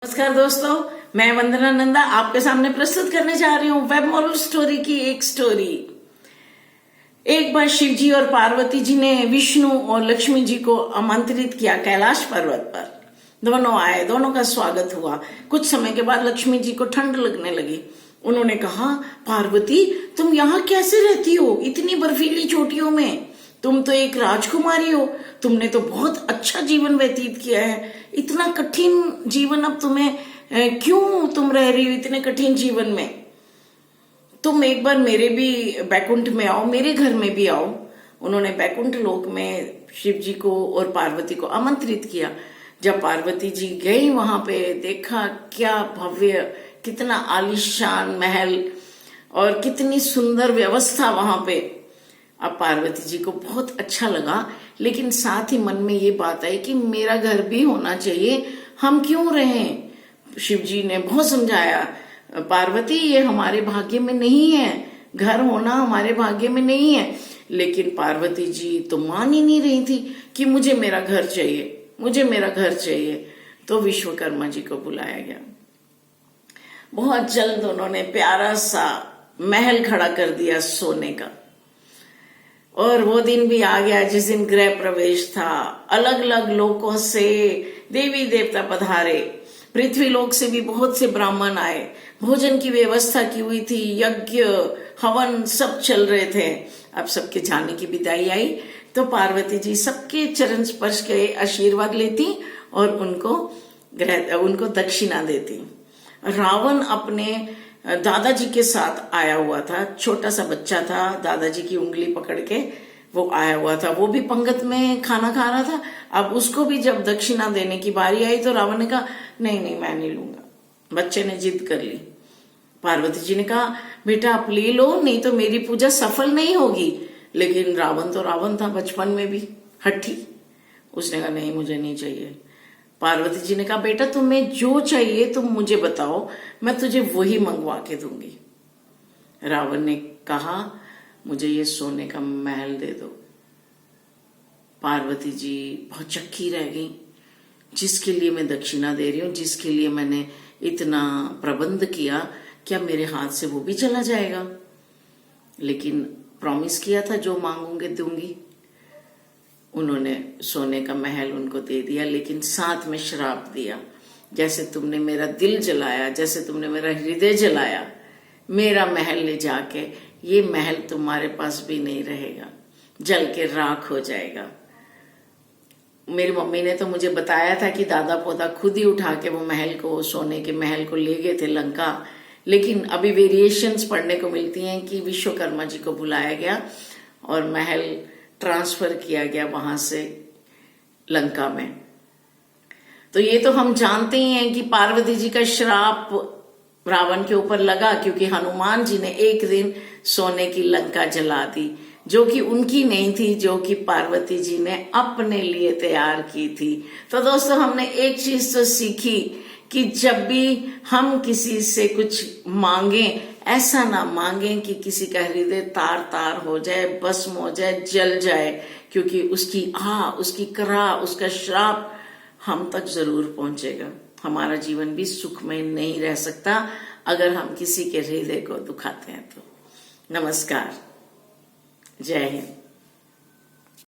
नमस्कार दोस्तों, मैं वंदना नंदा आपके सामने प्रस्तुत करने जा रही हूँ वेब मॉरल स्टोरी की एक स्टोरी। एक बार शिव जी और पार्वती जी ने विष्णु और लक्ष्मी जी को आमंत्रित किया कैलाश पर्वत पर। दोनों आए, दोनों का स्वागत हुआ। कुछ समय के बाद लक्ष्मी जी को ठंड लगने लगी। उन्होंने कहा, पार्वती तुम यहाँ कैसे रहती हो इतनी बर्फीली चोटियों में? तुम तो एक राजकुमारी हो, तुमने तो बहुत अच्छा जीवन व्यतीत किया है। इतना कठिन जीवन अब तुम्हें क्यों तुम रह रही हो इतने कठिन जीवन में? तुम एक बार मेरे भी बैकुंठ में आओ, मेरे घर में भी आओ। उन्होंने बैकुंठ लोक में शिव जी को और पार्वती को आमंत्रित किया। जब पार्वती जी गई वहां पे, देखा क्या भव्य, कितना आलीशान महल और कितनी सुंदर व्यवस्था वहां पे। अब पार्वती जी को बहुत अच्छा लगा, लेकिन साथ ही मन में ये बात आई कि मेरा घर भी होना चाहिए, हम क्यों रहें? शिव जी ने बहुत समझाया, पार्वती ये हमारे भाग्य में नहीं है, घर होना हमारे भाग्य में नहीं है। लेकिन पार्वती जी तो मान ही नहीं रही थी कि मुझे मेरा घर चाहिए, मुझे मेरा घर चाहिए। तो विश्वकर्मा जी को बुलाया गया। बहुत जल्द उन्होंने प्यारा सा महल खड़ा कर दिया सोने का। और वो दिन भी आ गया जिस दिन गृह प्रवेश था। अलग अलग लोकों से देवी देवता पधारे, पृथ्वी लोक से भी बहुत से ब्राह्मण आए। भोजन की व्यवस्था की हुई थी, यज्ञ हवन सब चल रहे थे। अब सबके जाने की विदाई आई तो पार्वती जी सबके चरण स्पर्श के आशीर्वाद लेती और उनको दक्षिणा देती। रावण अपने दादाजी के साथ आया हुआ था, छोटा सा बच्चा था, दादाजी की उंगली पकड़ के वो आया हुआ था। वो भी पंगत में खाना खा रहा था। अब उसको भी जब दक्षिणा देने की बारी आई तो रावण ने कहा, नहीं नहीं मैं नहीं लूंगा। बच्चे ने जिद कर ली। पार्वती जी ने कहा, बेटा आप ले लो, नहीं तो मेरी पूजा सफल नहीं होगी। लेकिन रावण तो रावण था, बचपन में भी हट्टी। उसने कहा, नहीं मुझे नहीं चाहिए। पार्वती जी ने कहा, बेटा तुम्हें जो चाहिए तुम मुझे बताओ, मैं तुझे वही मंगवा के दूंगी। रावण ने कहा, मुझे ये सोने का महल दे दो। पार्वती जी बहुत चक्की रह गई। जिसके लिए मैं दक्षिणा दे रही हूँ, जिसके लिए मैंने इतना प्रबंध किया, क्या मेरे हाथ से वो भी चला जाएगा? लेकिन प्रॉमिस किया था जो मांगूंगे दूंगी। उन्होंने सोने का महल उनको दे दिया, लेकिन साथ में श्राप दिया, जैसे तुमने मेरा दिल जलाया, जैसे तुमने मेरा हृदय जलाया, मेरा महल ले जाके ये महल तुम्हारे पास भी नहीं रहेगा, जल के राख हो जाएगा। मेरी मम्मी ने तो मुझे बताया था कि दादा पोता खुद ही उठा के वो महल को, सोने के महल को ले गए थे लंका। लेकिन अभी वेरिएशंस पढ़ने को मिलती हैं कि विश्वकर्मा जी को बुलाया गया और महल ट्रांसफर किया गया वहां से लंका में। तो ये तो हम जानते ही हैं कि पार्वती जी का श्राप रावण के ऊपर लगा, क्योंकि हनुमान जी ने एक दिन सोने की लंका जला दी, जो कि उनकी नहीं थी, जो कि पार्वती जी ने अपने लिए तैयार की थी। तो दोस्तों, हमने एक चीज तो सीखी कि जब भी हम किसी से कुछ मांगे, ऐसा ना मांगे कि किसी का हृदय तार तार हो जाए, भस्म हो जाए, जल जाए, क्योंकि उसकी उसकी करा, उसका श्राप हम तक जरूर पहुंचेगा। हमारा जीवन भी सुखमय नहीं रह सकता अगर हम किसी के हृदय को दुखाते हैं तो। नमस्कार, जय हिंद।